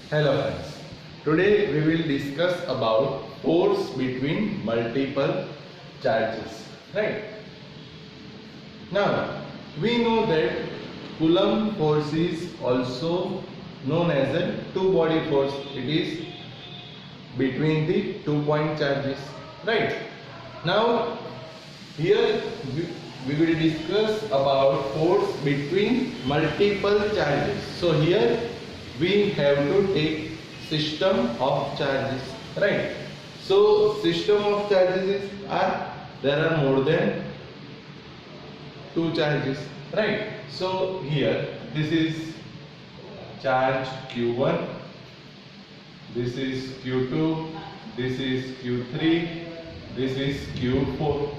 Hello friends. Today we will discuss about force between multiple charges. Right? Now we know that Coulomb force is also known as a two-body force. It is between the 2-point charges. Right? Now here we will discuss about force between multiple charges. So here we have to take system of charges, right? So system of charges are there are more than two charges, right? So here this is charge Q1, this is Q2, this is Q3, this is Q4,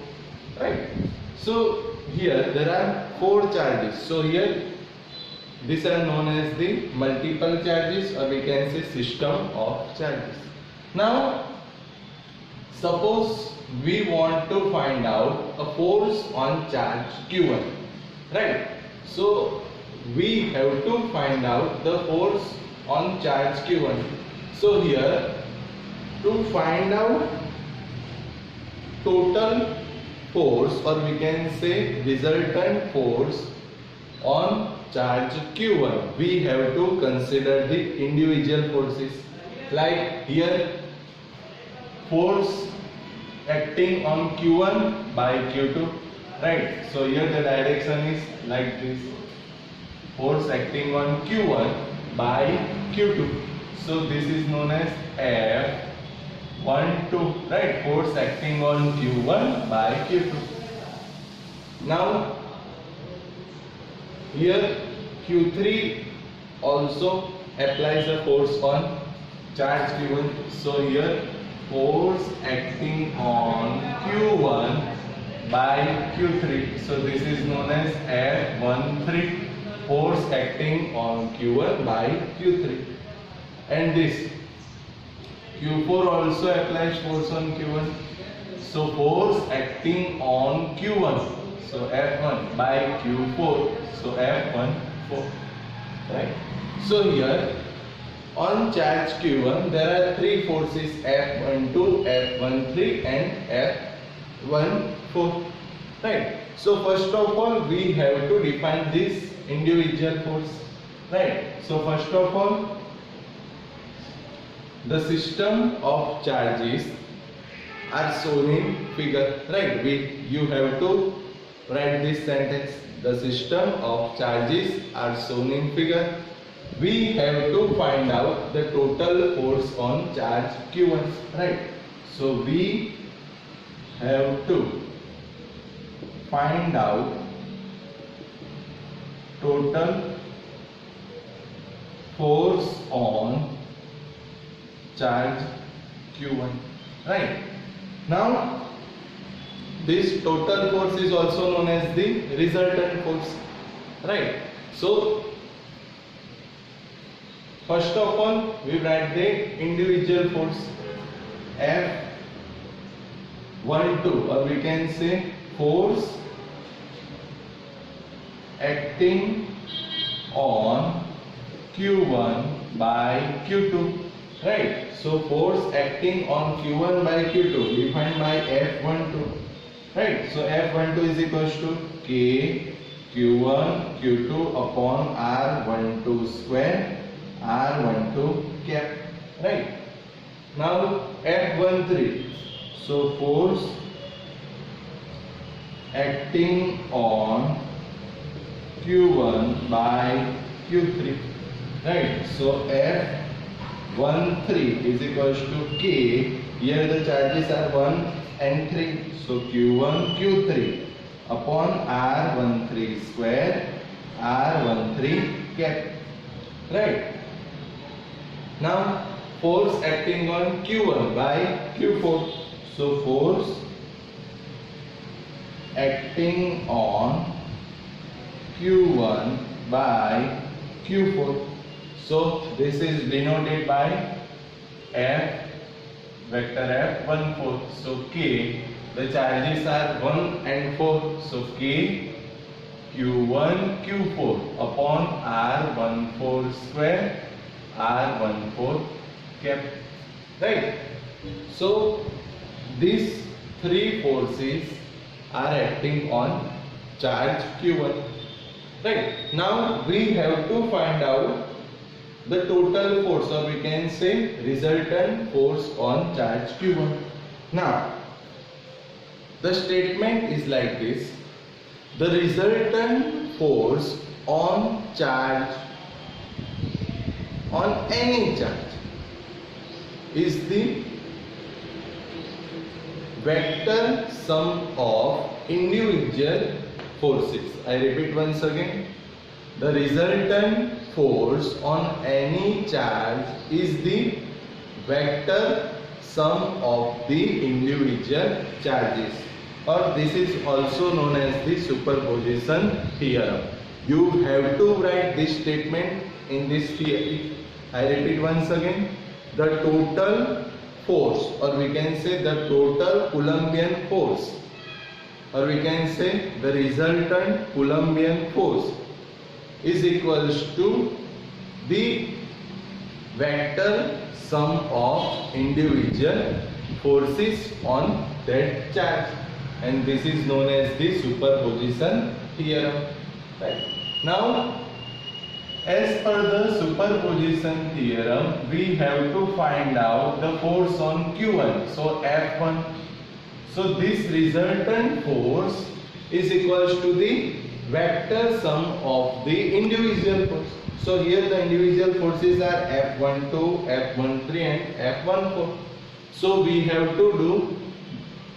right? So here there are four charges. So here these are known as the multiple charges, or we can say system of charges. Now suppose we want to find out a force on charge Q1, right? So we have to find out the force on charge Q1. So here to find out total force, or we can say resultant force on charge Q1, we have to consider the individual forces. Like here force acting on Q1 by Q2, right? So here the direction is like this, force acting on Q1 by Q2. So this is known as F12, right? Force acting on Q1 by Q2. Now here Q3 also applies a force on charge Q1. So here force acting on Q1 by Q3. So this is known as F13, force acting on Q1 by Q3. And this Q4 also applies force on Q1. So force acting on Q1. So F1 by Q4. So F14, right? So here on charge Q1 there are three forces, F12, F13 and F14, right? So first of all we have to define this individual force, right? So first of all the system of charges are shown in figure, right? You have to write this sentence. The system of charges are shown in figure. We have to find out the total force on charge Q1, right? So we have to find out total force on charge Q1, right? Now this total force is also known as the resultant force, right? So first of all we write the individual force F12, or we can say force acting on Q1 by Q2, right? So force acting on Q1 by Q2 defined by F12, right? So F12 is equals to K Q1 Q2 upon R12 square R12 cap, right? Now F13, so force acting on Q1 by Q3, right? So F13 is equals to K, here the charges are 1 and 3, so Q1 Q3 upon R13 square R13 cap, right? Now force acting on Q1 by Q4, so force acting on Q1 by Q4, so this is denoted by F vector F14. So K, the charges are 1 and 4, so K Q1 Q4 upon R14 square R14 cap. Right. So these three forces are acting on charge Q1. Right. Now we have to find out the total force, or we can say resultant force on charge Q1. Now the statement is like this: the resultant force on charge, on any charge, is the vector sum of individual forces. I repeat once again: the resultant force on any charge is the vector sum of the individual charges, or this is also known as the superposition theorem. You have to write this statement in this theory. I repeat once again: the total force, or we can say the total Coulombian force, or we can say the resultant Coulombian force, is equals to the vector sum of individual forces on that charge, and this is known as the superposition theorem. Right. Now, as per the superposition theorem, we have to find out the force on Q1, so F1. So this resultant force is equals to the vector sum of the individual force. So here the individual forces are F12, F13 and F14. So we have to do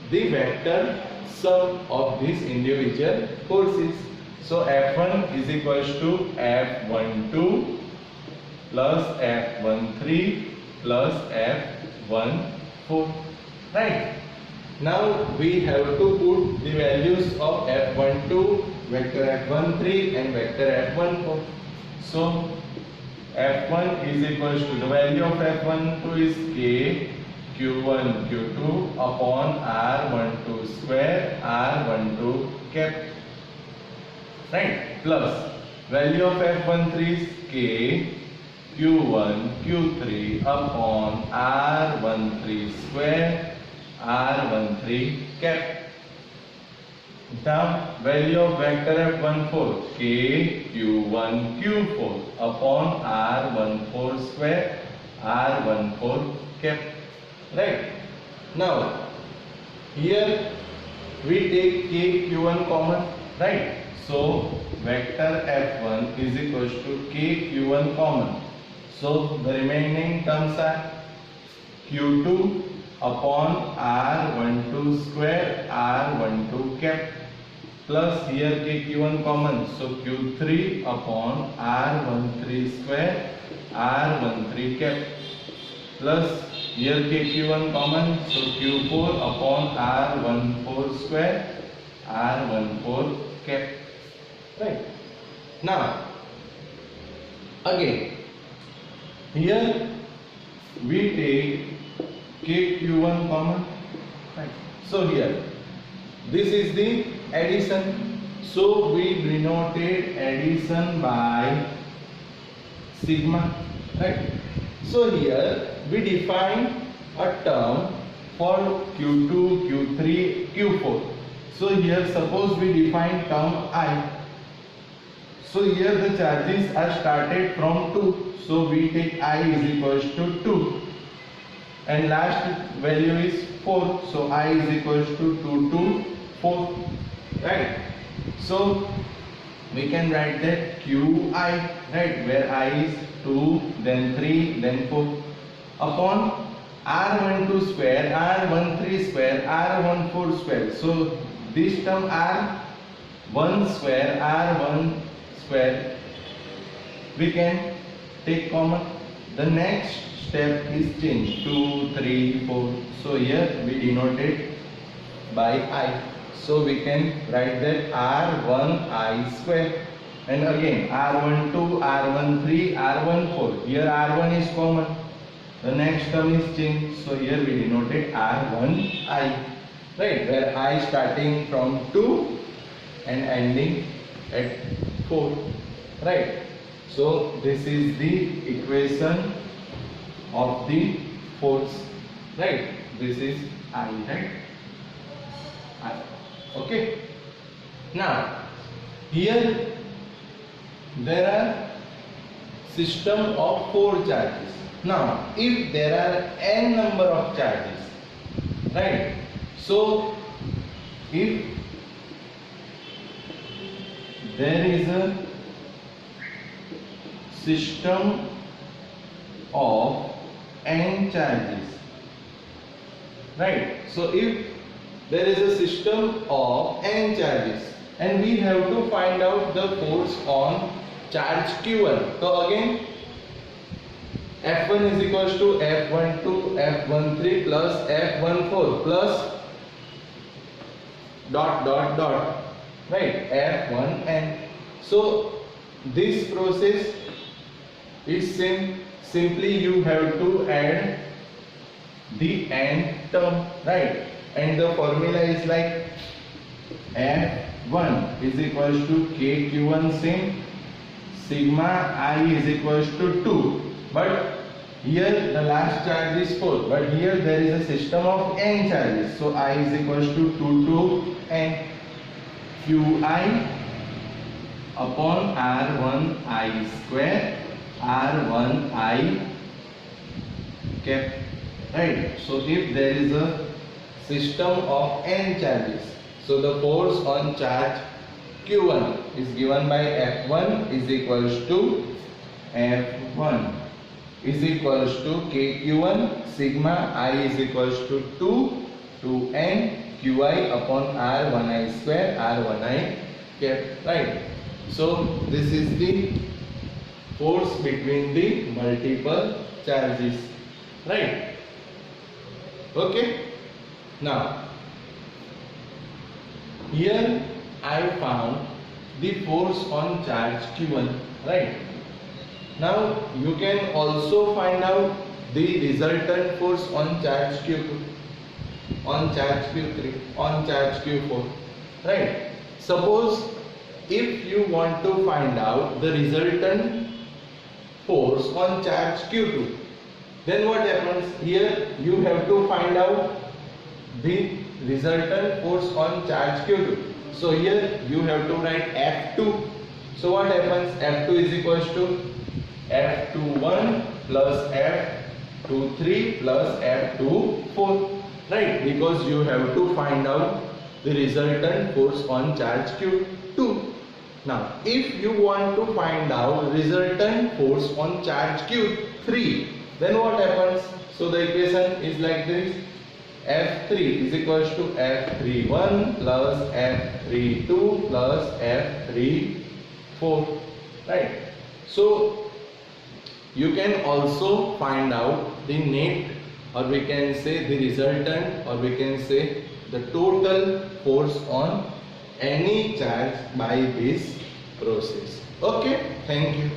the vector sum of these individual forces. So F1 is equals to F12 plus F13 plus F14. Right. Now we have to put the values of F12, vector F13 and vector F14. So F1 is equals to, the value of F12 is K Q1 Q2 upon R12 square R12 cap. Right. Plus value of F13 is K Q1 Q3 upon R13 square R13 cap. Now value of vector F14 K Q1 Q4 upon R14 square R14 cap. Right. Now here we take K Q1 common. Right. So vector F1 is equals to K Q1 common. So the remaining terms are Q2 upon R12 square R12 cap, plus here K1 common, so Q3 upon R13 square R13 cap, plus here K1 common, so Q4 upon R14 square R14 cap. Right. Now again here we take KQ1 common. Right. So here this is the addition. So we denoted addition by sigma. Right. So here we define a term for Q2, Q3, Q4. So here suppose we define term I. So here the charges are started from 2. So we take I is equals to 2. And last value is 4. So I is equals to 2 to 4. Right. So we can write that Qi, right, where I is 2, then 3, then 4, upon R12 square, R13 square, R14 square. So this term R1 square, R1 square we can take common. The next step is change 2, 3, 4. So here we denote it by I. So we can write that R1I square. And again R12, R13, R14. Here R1 is common. The next term is change. So here we denoted R1I. Right, where I starting from 2 and ending at 4. Right. So this is the equation of the force, right? This is I, right? I. Okay. Now here there are system of 4 charges. Now if there are n number of charges, right? So if there is a system of n charges, right? So if there is a system of n charges and we have to find out the force on charge q1. So again F1 is equals to F12, F13 plus F14 plus dot dot dot, right? F1 and so this process is simply you have to add the n term, right? And the formula is like F1 is equals to KQ1 same, sigma I is equals to 2. But here the last charge is 4, but here there is a system of n charges, so I is equals to 2 to n, Qi upon R1I square R1I cap, right? So if there is a system of n charges, so the force on charge Q1 is given by F1 is equals to F1 is equals to KQ1 sigma I is equals to 2 to n Qi upon R1I square R1I cap, right? So this is the force between the multiple charges, right? Okay. Now here I found the force on charge Q1, right? Now you can also find out the resultant force on charge Q2, on charge Q3, on charge Q4, right? Suppose if you want to find out the resultant force on charge Q2, then what happens? Here you have to find out the resultant force on charge Q2. So here you have to write F2. So what happens? F2 is equals to F21 plus F23 plus F24, right? Because you have to find out the resultant force on charge Q2. Now if you want to find out resultant force on charge Q3, then what happens? So the equation is like this: F3 is equals to F31 plus F32 plus F34, right? So you can also find out the net, or we can say the resultant, or we can say the total force on any charge by this process. Okay, thank you.